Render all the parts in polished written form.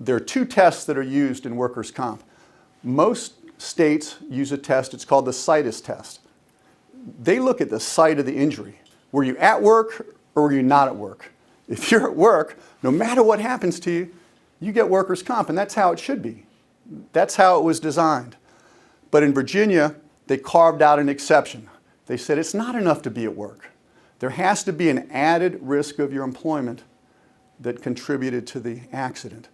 there are two tests that are used in workers' comp. Most states use a test, it's called the situs test. They look at the site of the injury. Were you at work or were you not at work? If you're at work, no matter what happens to you, you get workers' comp, and that's how it should be. That's how it was designed. But in Virginia, they carved out an exception. They said it's not enough to be at work. There has to be an added risk of your employment that contributed to the accident.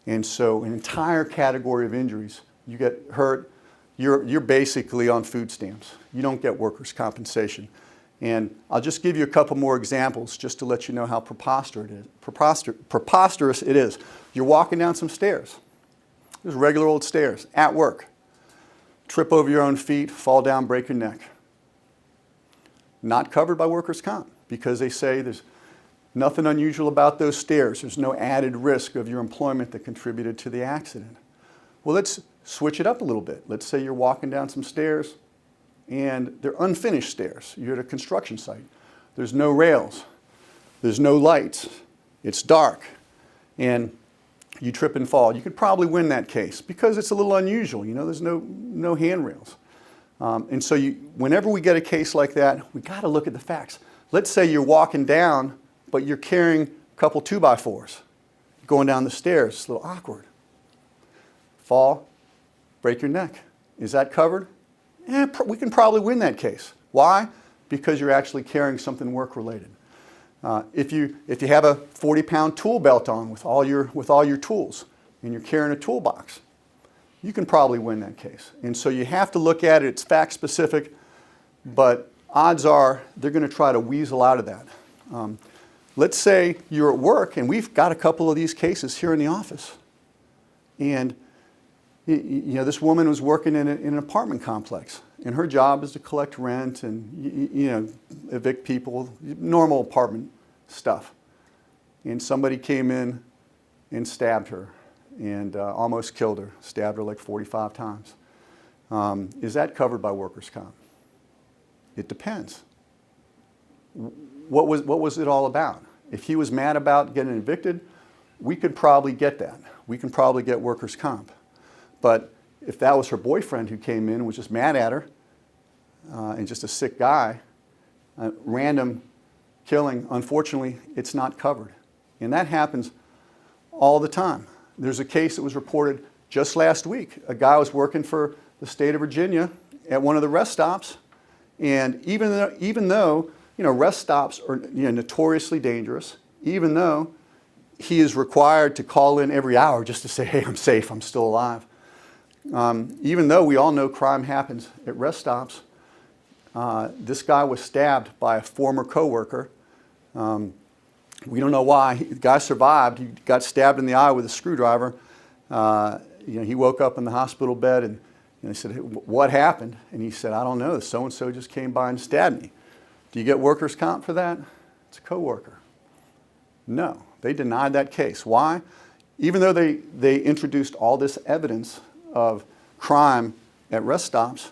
And so an entire category of injuries, you get hurt, you're basically on food stamps. You don't get workers' compensation. And I'll just give you a couple more examples just to let you know how preposterous it is. You're walking down some stairs. There's regular old stairs at work. Trip over your own feet, fall down, break your neck. Not covered by workers' comp because they say there's nothing unusual about those stairs. There's no added risk of your employment that contributed to the accident. Well, let's switch it up a little bit. Let's say you're walking down some stairs and they're unfinished stairs. You're at a construction site. There's no rails. There's no lights. It's dark. And you trip and fall. You could probably win that case because it's a little unusual. You know, there's no handrails. And so whenever we get a case like that, we got to look at the facts. Let's say you're walking down, but you're carrying a couple 2x4s. Going down the stairs, it's a little awkward. Fall, break your neck. Is that covered? We can probably win that case. Why? Because you're actually carrying something work-related. If you have a 40-pound tool belt on with all your tools and you're carrying a toolbox, you can probably win that case. And so you have to look at it. It's fact-specific, but odds are they're going to try to weasel out of that. Let's say you're at work, and we've got a couple of these cases here in the office. And you know, this woman was working in an apartment complex, and her job is to collect rent and evict people, normal apartment stuff. And somebody came in and stabbed her and almost killed her, stabbed her like 45 times. Is that covered by workers' comp? It depends. What was it all about? If he was mad about getting evicted, we could probably get that. We can probably get workers' comp. But if that was her boyfriend who came in and was just mad at her, and just a sick guy, random killing, unfortunately, it's not covered. And that happens all the time. There's a case that was reported just last week. A guy was working for the state of Virginia at one of the rest stops, and even though rest stops are notoriously dangerous, even though he is required to call in every hour just to say, hey, I'm safe, I'm still alive. Even though we all know crime happens at rest stops, this guy was stabbed by a former coworker. We don't know why. The guy survived. He got stabbed in the eye with a screwdriver. He woke up in the hospital bed, and they said, hey, what happened? And he said, I don't know. So-and-so just came by and stabbed me. Do you get workers' comp for that? It's a coworker. No, they denied that case. Why? Even though they introduced all this evidence of crime at rest stops,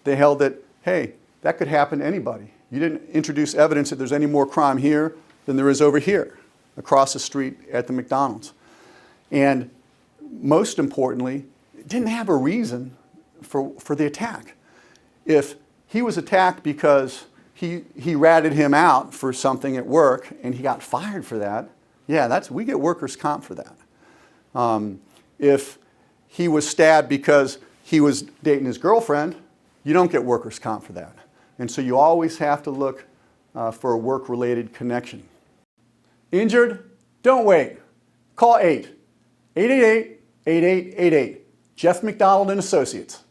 they held that, hey, that could happen to anybody. You didn't introduce evidence that there's any more crime here than there is over here, across the street at the McDonald's. And most importantly, it didn't have a reason for the attack. If he was attacked because he ratted him out for something at work and he got fired for that, yeah, we get workers' comp for that. If he was stabbed because he was dating his girlfriend, you don't get workers' comp for that. And so you always have to look for a work-related connection. Injured? Don't wait. Call 888-8888. Geoff McDonald and Associates.